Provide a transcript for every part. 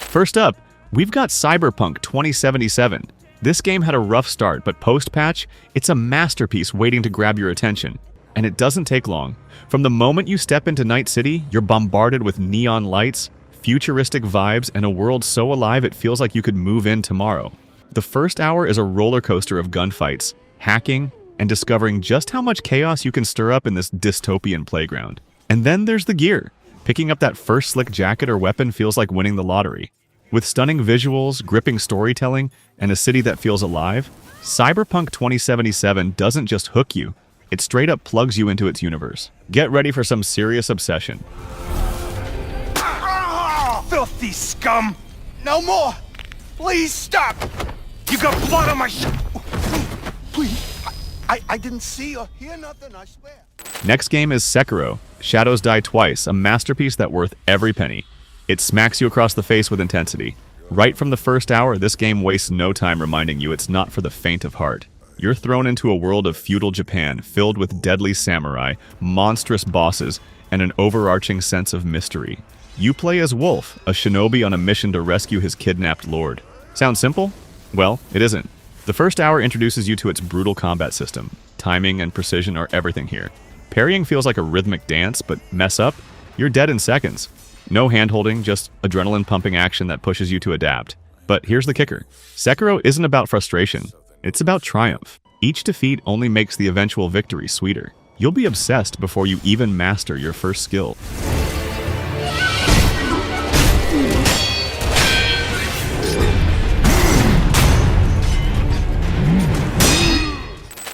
First up, we've got Cyberpunk 2077. This game had a rough start, but post-patch, it's a masterpiece waiting to grab your attention. And it doesn't take long. From the moment you step into Night City, you're bombarded with neon lights, futuristic vibes, and a world so alive it feels like you could move in tomorrow. The first hour is a roller coaster of gunfights, hacking, and discovering just how much chaos you can stir up in this dystopian playground. And then there's the gear. Picking up that first slick jacket or weapon feels like winning the lottery. With stunning visuals, gripping storytelling, and a city that feels alive, Cyberpunk 2077 doesn't just hook you, it straight up plugs you into its universe. Get ready for some serious obsession. Filthy scum! No more! Please stop! You got blood on my Please, I didn't see or hear nothing, I swear. Next game is Sekiro, Shadows Die Twice, a masterpiece that's worth every penny. It smacks you across the face with intensity. Right from the first hour, this game wastes no time reminding you it's not for the faint of heart. You're thrown into a world of feudal Japan filled with deadly samurai, monstrous bosses, and an overarching sense of mystery. You play as Wolf, a shinobi on a mission to rescue his kidnapped lord. Sounds simple? Well, it isn't. The first hour introduces you to its brutal combat system. Timing and precision are everything here. Parrying feels like a rhythmic dance, but mess up, you're dead in seconds. No hand-holding, just adrenaline-pumping action that pushes you to adapt. But here's the kicker. Sekiro isn't about frustration. It's about triumph. Each defeat only makes the eventual victory sweeter. You'll be obsessed before you even master your first skill.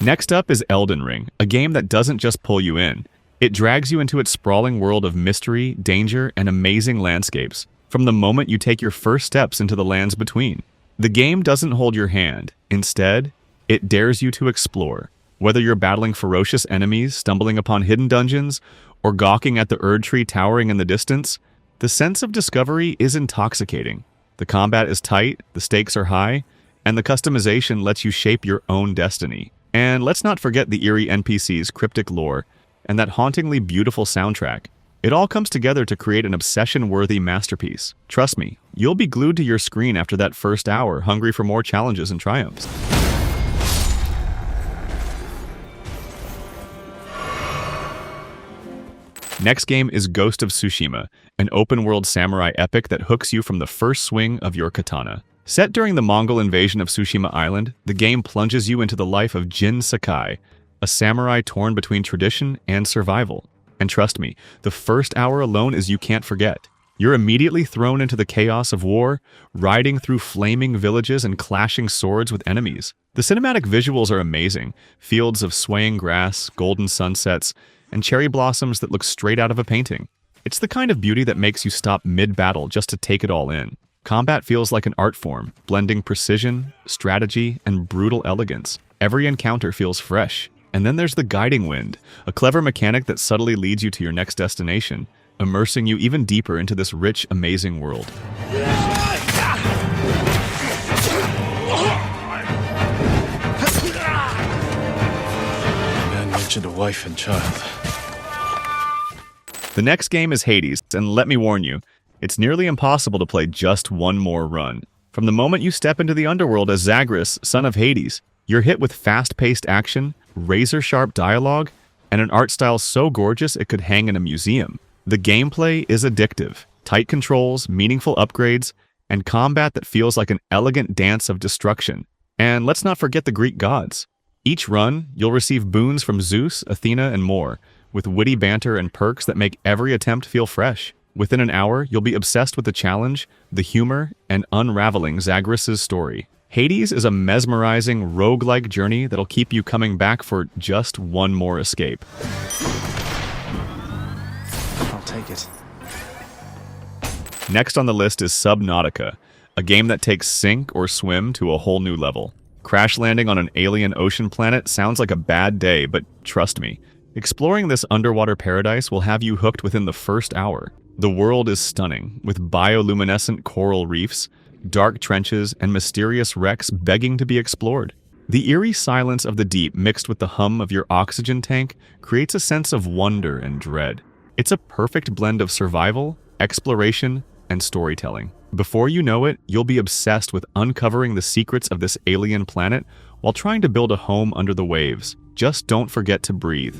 Next up is Elden Ring, a game that doesn't just pull you in. It drags you into its sprawling world of mystery, danger, and amazing landscapes, from the moment you take your first steps into the lands between. The game doesn't hold your hand. Instead, it dares you to explore. Whether you're battling ferocious enemies, stumbling upon hidden dungeons, or gawking at the Erd Tree towering in the distance, the sense of discovery is intoxicating. The combat is tight, the stakes are high, and the customization lets you shape your own destiny. And let's not forget the eerie NPCs' cryptic lore, and that hauntingly beautiful soundtrack. It all comes together to create an obsession-worthy masterpiece. Trust me, you'll be glued to your screen after that first hour, hungry for more challenges and triumphs. Next game is Ghost of Tsushima, an open-world samurai epic that hooks you from the first swing of your katana. Set during the Mongol invasion of Tsushima Island, the game plunges you into the life of Jin Sakai, a samurai torn between tradition and survival. And trust me, the first hour alone is you can't forget. You're immediately thrown into the chaos of war, riding through flaming villages and clashing swords with enemies. The cinematic visuals are amazing. Fields of swaying grass, golden sunsets, and cherry blossoms that look straight out of a painting. It's the kind of beauty that makes you stop mid-battle just to take it all in. Combat feels like an art form, blending precision, strategy, and brutal elegance. Every encounter feels fresh. And then there's the guiding wind, a clever mechanic that subtly leads you to your next destination, immersing you even deeper into this rich, amazing world. Man mentioned a wife and child. The next game is Hades, and let me warn you, it's nearly impossible to play just one more run. From the moment you step into the underworld as Zagreus, son of Hades, you're hit with fast-paced action, razor-sharp dialogue, and an art style so gorgeous it could hang in a museum. The gameplay is addictive. Tight controls, meaningful upgrades, and combat that feels like an elegant dance of destruction. And let's not forget the Greek gods. Each run, you'll receive boons from Zeus, Athena, and more, with witty banter and perks that make every attempt feel fresh. Within an hour, you'll be obsessed with the challenge, the humor, and unraveling Zagreus' story. Hades is a mesmerizing, roguelike journey that'll keep you coming back for just one more escape. I'll take it. Next on the list is Subnautica, a game that takes sink or swim to a whole new level. Crash landing on an alien ocean planet sounds like a bad day, but trust me, exploring this underwater paradise will have you hooked within the first hour. The world is stunning, with bioluminescent coral reefs, dark trenches, and mysterious wrecks begging to be explored. The eerie silence of the deep mixed with the hum of your oxygen tank creates a sense of wonder and dread. It's a perfect blend of survival, exploration, and storytelling. Before you know it, you'll be obsessed with uncovering the secrets of this alien planet while trying to build a home under the waves. Just don't forget to breathe.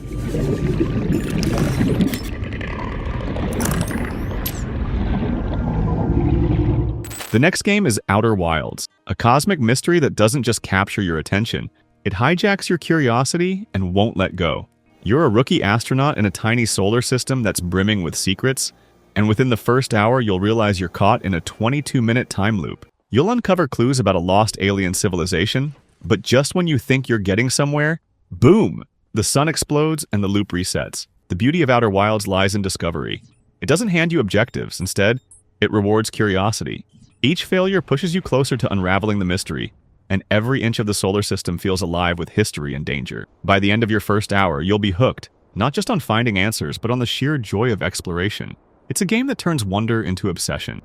The next game is Outer Wilds, a cosmic mystery that doesn't just capture your attention, it hijacks your curiosity and won't let go. You're a rookie astronaut in a tiny solar system that's brimming with secrets, and within the first hour you'll realize you're caught in a 22-minute time loop. You'll uncover clues about a lost alien civilization, but just when you think you're getting somewhere, boom! The sun explodes and the loop resets. The beauty of Outer Wilds lies in discovery. It doesn't hand you objectives, instead, it rewards curiosity. Each failure pushes you closer to unraveling the mystery, and every inch of the solar system feels alive with history and danger. By the end of your first hour, you'll be hooked, not just on finding answers, but on the sheer joy of exploration. It's a game that turns wonder into obsession.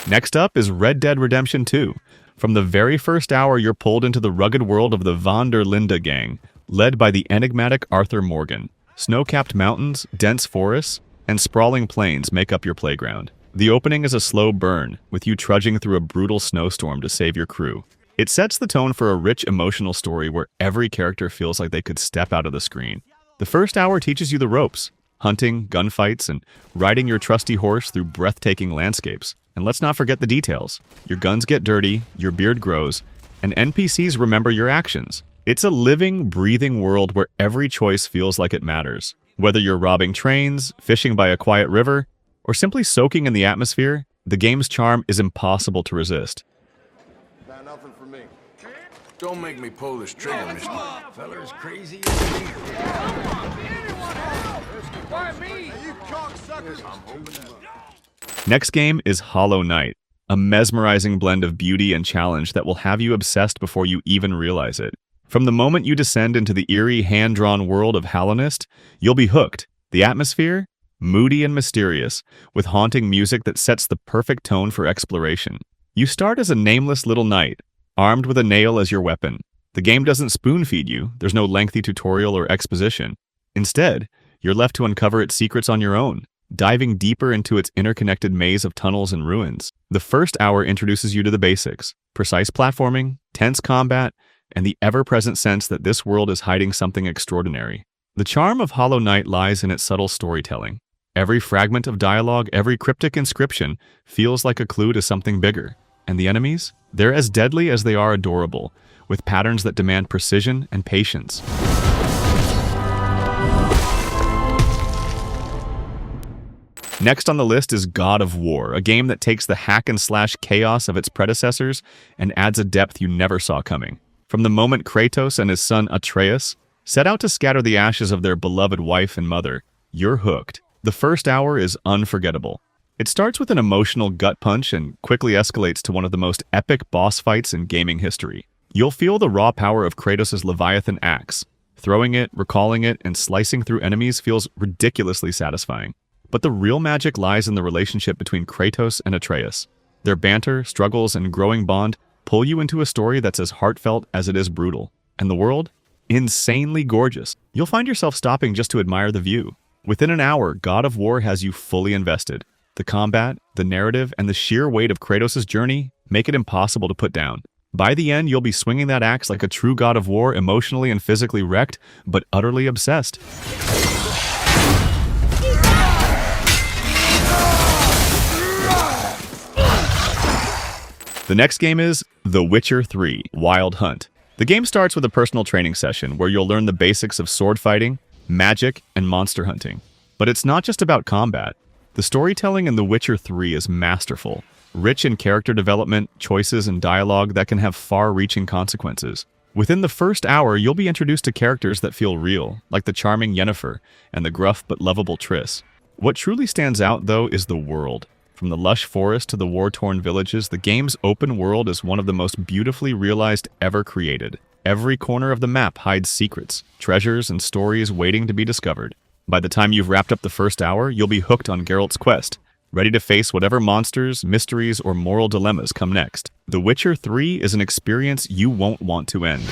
Next up is Red Dead Redemption 2. From the very first hour, you're pulled into the rugged world of the Von der Linde gang, led by the enigmatic Arthur Morgan. Snow-capped mountains, dense forests, and sprawling plains make up your playground. The opening is a slow burn, with you trudging through a brutal snowstorm to save your crew. It sets the tone for a rich emotional story where every character feels like they could step out of the screen. The first hour teaches you the ropes, hunting, gunfights, and riding your trusty horse through breathtaking landscapes. And let's not forget the details. Your guns get dirty, your beard grows, and NPCs remember your actions. It's a living, breathing world where every choice feels like it matters. Whether you're robbing trains, fishing by a quiet river, or simply soaking in the atmosphere, the game's charm is impossible to resist. Nothing for me. Don't make me pull this trigger, mister. Fella's crazy. You cocksuckers. Next game is Hollow Knight, a mesmerizing blend of beauty and challenge that will have you obsessed before you even realize it. From the moment you descend into the eerie, hand-drawn world of Hallownest, you'll be hooked. The atmosphere? Moody and mysterious, with haunting music that sets the perfect tone for exploration. You start as a nameless little knight, armed with a nail as your weapon. The game doesn't spoon-feed you, there's no lengthy tutorial or exposition. Instead, you're left to uncover its secrets on your own, diving deeper into its interconnected maze of tunnels and ruins. The first hour introduces you to the basics: precise platforming, tense combat, and the ever-present sense that this world is hiding something extraordinary. The charm of Hollow Knight lies in its subtle storytelling. Every fragment of dialogue, every cryptic inscription feels like a clue to something bigger. And the enemies? They're as deadly as they are adorable, with patterns that demand precision and patience. Next on the list is God of War, a game that takes the hack-and-slash chaos of its predecessors and adds a depth you never saw coming. From the moment Kratos and his son Atreus set out to scatter the ashes of their beloved wife and mother, you're hooked. The first hour is unforgettable. It starts with an emotional gut punch and quickly escalates to one of the most epic boss fights in gaming history. You'll feel the raw power of Kratos' Leviathan axe. Throwing it, recalling it, and slicing through enemies feels ridiculously satisfying. But the real magic lies in the relationship between Kratos and Atreus. Their banter, struggles, and growing bond pull you into a story that's as heartfelt as it is brutal. And the world? Insanely gorgeous. You'll find yourself stopping just to admire the view. Within an hour, God of War has you fully invested. The combat, the narrative, and the sheer weight of Kratos' journey make it impossible to put down. By the end, you'll be swinging that axe like a true God of War, emotionally and physically wrecked, but utterly obsessed. The next game is The Witcher 3: Wild Hunt. The game starts with a personal training session where you'll learn the basics of sword fighting, magic, and monster hunting. But it's not just about combat. The storytelling in The Witcher 3 is masterful, rich in character development, choices, and dialogue that can have far-reaching consequences. Within the first hour, you'll be introduced to characters that feel real, like the charming Yennefer and the gruff but lovable Triss. What truly stands out, though, is the world. From the lush forest to the war-torn villages, the game's open world is one of the most beautifully realized ever created. Every corner of the map hides secrets, treasures, and stories waiting to be discovered. By the time you've wrapped up the first hour, you'll be hooked on Geralt's quest, ready to face whatever monsters, mysteries, or moral dilemmas come next. The Witcher 3 is an experience you won't want to end.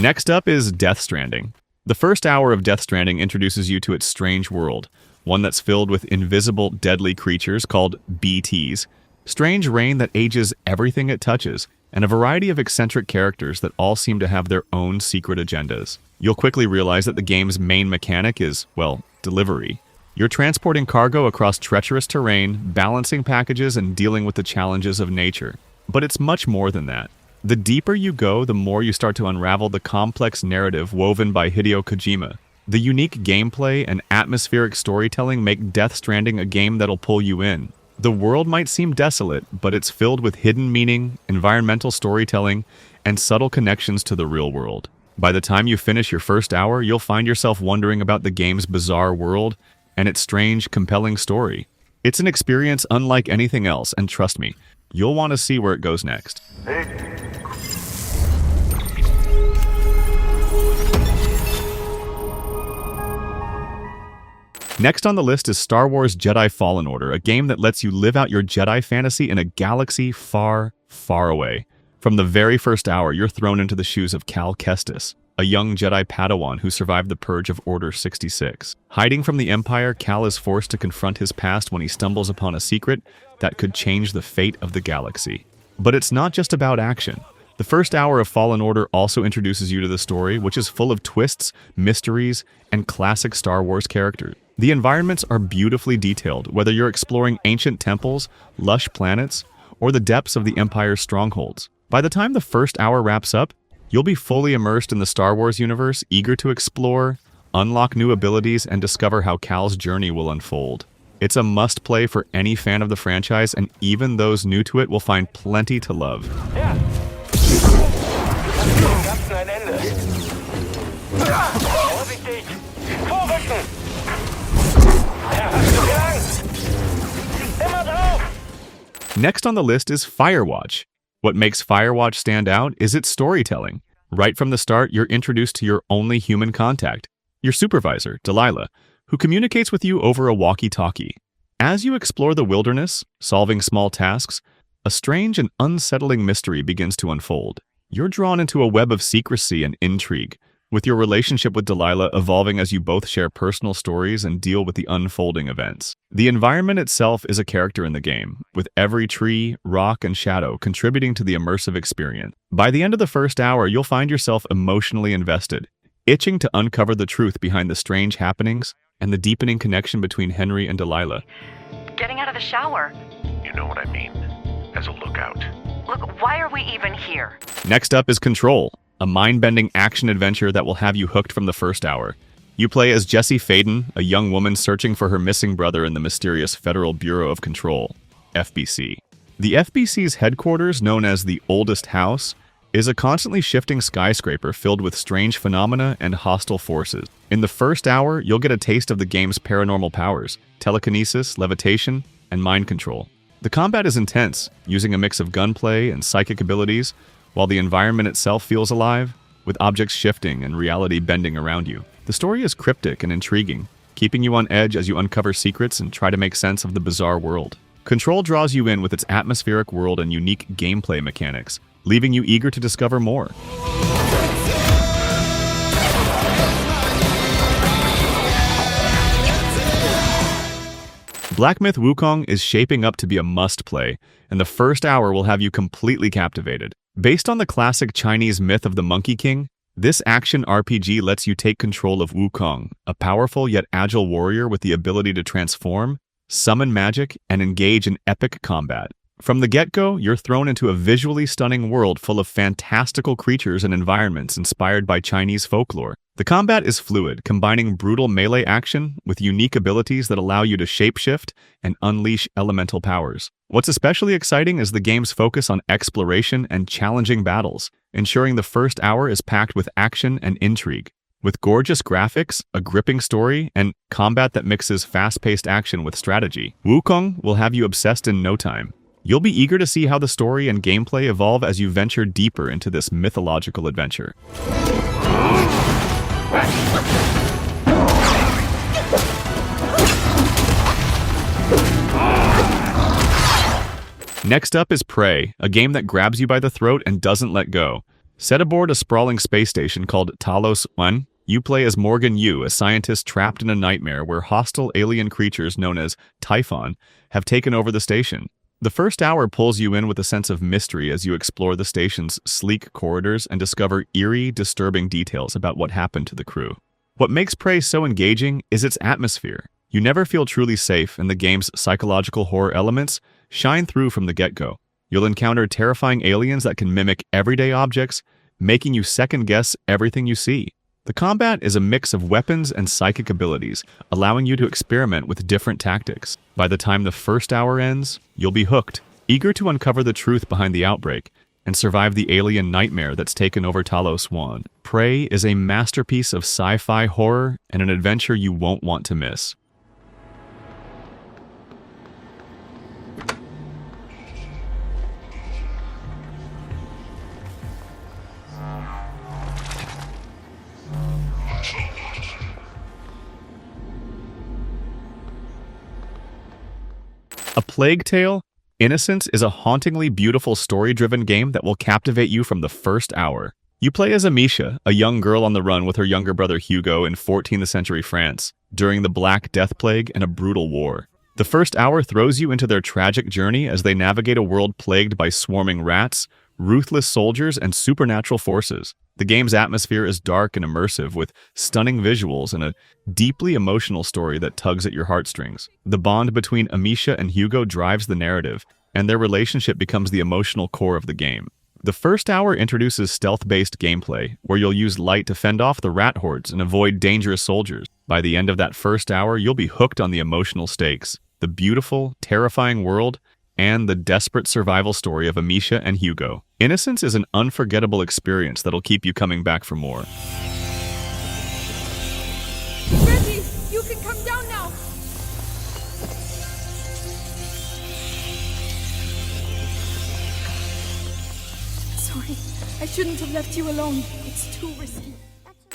Next up is Death Stranding. The first hour of Death Stranding introduces you to its strange world, one that's filled with invisible, deadly creatures called BTs, strange rain that ages everything it touches, and a variety of eccentric characters that all seem to have their own secret agendas. You'll quickly realize that the game's main mechanic is, well, delivery. You're transporting cargo across treacherous terrain, balancing packages, and dealing with the challenges of nature. But it's much more than that. The deeper you go, the more you start to unravel the complex narrative woven by Hideo Kojima. The unique gameplay and atmospheric storytelling make Death Stranding a game that'll pull you in. The world might seem desolate, but it's filled with hidden meaning, environmental storytelling, and subtle connections to the real world. By the time you finish your first hour, you'll find yourself wondering about the game's bizarre world and its strange, compelling story. It's an experience unlike anything else, and trust me, you'll want to see where it goes next. Next on the list is Star Wars Jedi Fallen Order, a game that lets you live out your Jedi fantasy in a galaxy far, far away. From the very first hour, you're thrown into the shoes of Cal Kestis, a young Jedi Padawan who survived the purge of Order 66. Hiding from the Empire, Cal is forced to confront his past when he stumbles upon a secret that could change the fate of the galaxy. But it's not just about action. The first hour of Fallen Order also introduces you to the story, which is full of twists, mysteries, and classic Star Wars characters. The environments are beautifully detailed, whether you're exploring ancient temples, lush planets, or the depths of the Empire's strongholds. By the time the first hour wraps up, you'll be fully immersed in the Star Wars universe, eager to explore, unlock new abilities, and discover how Cal's journey will unfold. It's a must-play for any fan of the franchise, and even those new to it will find plenty to love. Ja. Gab's ein Ende. Vorsichtig! Vorrücken! Ja, hast du gelangt? Immer drauf! Next on the list is Firewatch. What makes Firewatch stand out is its storytelling. Right from the start, you're introduced to your only human contact, your supervisor, Delilah, who communicates with you over a walkie-talkie. As you explore the wilderness, solving small tasks, a strange and unsettling mystery begins to unfold. You're drawn into a web of secrecy and intrigue, with your relationship with Delilah evolving as you both share personal stories and deal with the unfolding events. The environment itself is a character in the game, with every tree, rock, and shadow contributing to the immersive experience. By the end of the first hour, you'll find yourself emotionally invested, itching to uncover the truth behind the strange happenings and the deepening connection between Henry and Delilah. Getting out of the shower. You know what I mean. As a lookout. Look, why are we even here? Next up is Control, a mind-bending action-adventure that will have you hooked from the first hour. You play as Jessie Faden, a young woman searching for her missing brother in the mysterious Federal Bureau of Control, FBC. The FBC's headquarters, known as the Oldest House, is a constantly shifting skyscraper filled with strange phenomena and hostile forces. In the first hour, you'll get a taste of the game's paranormal powers, telekinesis, levitation, and mind control. The combat is intense, using a mix of gunplay and psychic abilities, while the environment itself feels alive, with objects shifting and reality bending around you. The story is cryptic and intriguing, keeping you on edge as you uncover secrets and try to make sense of the bizarre world. Control draws you in with its atmospheric world and unique gameplay mechanics, leaving you eager to discover more. Black Myth Wukong is shaping up to be a must-play, and the first hour will have you completely captivated. Based on the classic Chinese myth of the Monkey King, this action RPG lets you take control of Wukong, a powerful yet agile warrior with the ability to transform, summon magic, and engage in epic combat. From the get-go, you're thrown into a visually stunning world full of fantastical creatures and environments inspired by Chinese folklore. The combat is fluid, combining brutal melee action with unique abilities that allow you to shapeshift and unleash elemental powers. What's especially exciting is the game's focus on exploration and challenging battles, ensuring the first hour is packed with action and intrigue. With gorgeous graphics, a gripping story, and combat that mixes fast-paced action with strategy, Wukong will have you obsessed in no time. You'll be eager to see how the story and gameplay evolve as you venture deeper into this mythological adventure. Next up is Prey, a game that grabs you by the throat and doesn't let go. Set aboard a sprawling space station called Talos 1, you play as Morgan Yu, a scientist trapped in a nightmare where hostile alien creatures known as Typhon have taken over the station. The first hour pulls you in with a sense of mystery as you explore the station's sleek corridors and discover eerie, disturbing details about what happened to the crew. What makes Prey so engaging is its atmosphere. You never feel truly safe, and the game's psychological horror elements shine through from the get-go. You'll encounter terrifying aliens that can mimic everyday objects, making you second-guess everything you see. The combat is a mix of weapons and psychic abilities, allowing you to experiment with different tactics. By the time the first hour ends, you'll be hooked, eager to uncover the truth behind the outbreak and survive the alien nightmare that's taken over Talos 1. Prey is a masterpiece of sci-fi horror and an adventure you won't want to miss. A Plague Tale, Innocence is a hauntingly beautiful story-driven game that will captivate you from the first hour. You play as Amisha, a young girl on the run with her younger brother Hugo in 14th century France, during the Black Death Plague and a brutal war. The first hour throws you into their tragic journey as they navigate a world plagued by swarming rats, ruthless soldiers, and supernatural forces. The game's atmosphere is dark and immersive, with stunning visuals and a deeply emotional story that tugs at your heartstrings. The bond between Amisha and Hugo drives the narrative, and their relationship becomes the emotional core of the game. The first hour introduces stealth-based gameplay, where you'll use light to fend off the rat hordes and avoid dangerous soldiers. By the end of that first hour, you'll be hooked on the emotional stakes, the beautiful, terrifying world, and the desperate survival story of Amisha and Hugo. Innocence is an unforgettable experience that'll keep you coming back for more. Reggie, you can come down now! Sorry, I shouldn't have left you alone. It's too risky.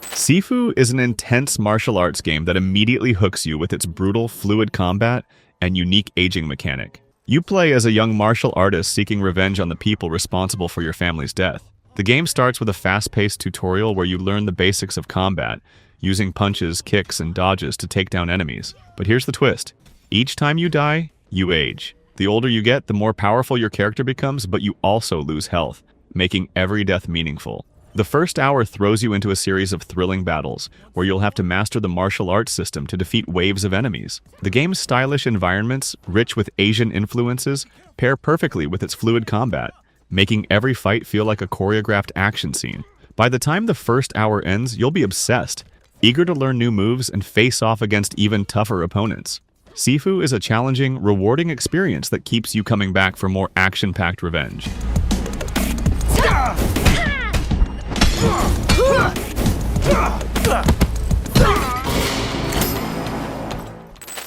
Sifu is an intense martial arts game that immediately hooks you with its brutal, fluid combat and unique aging mechanic. You play as a young martial artist seeking revenge on the people responsible for your family's death. The game starts with a fast-paced tutorial where you learn the basics of combat, using punches, kicks, and dodges to take down enemies. But here's the twist. Each time you die, you age. The older you get, the more powerful your character becomes, but you also lose health, making every death meaningful. The first hour throws you into a series of thrilling battles, where you'll have to master the martial arts system to defeat waves of enemies. The game's stylish environments, rich with Asian influences, pair perfectly with its fluid combat, making every fight feel like a choreographed action scene. By the time the first hour ends, you'll be obsessed, eager to learn new moves and face off against even tougher opponents. Sifu is a challenging, rewarding experience that keeps you coming back for more action-packed revenge.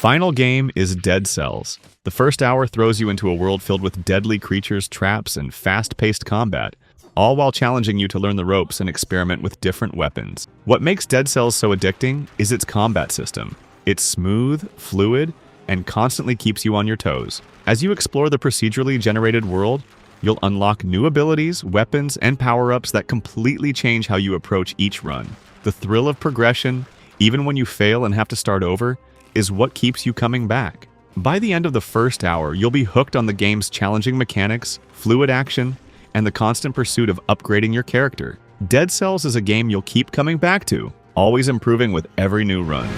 Final game is Dead Cells. The first hour throws you into a world filled with deadly creatures, traps, and fast-paced combat, all while challenging you to learn the ropes and experiment with different weapons. What makes Dead Cells so addicting is its combat system. It's smooth, fluid, and constantly keeps you on your toes. As you explore the procedurally generated world, you'll unlock new abilities, weapons, and power-ups that completely change how you approach each run. The thrill of progression, even when you fail and have to start over, is what keeps you coming back. By the end of the first hour, you'll be hooked on the game's challenging mechanics, fluid action, and the constant pursuit of upgrading your character. Dead Cells is a game you'll keep coming back to, always improving with every new run.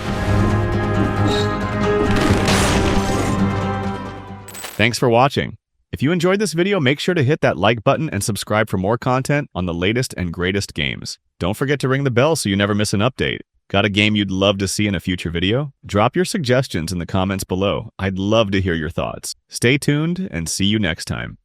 Thanks for watching. If you enjoyed this video, make sure to hit that like button and subscribe for more content on the latest and greatest games. Don't forget to ring the bell so you never miss an update. Got a game you'd love to see in a future video? Drop your suggestions in the comments below. I'd love to hear your thoughts. Stay tuned and see you next time.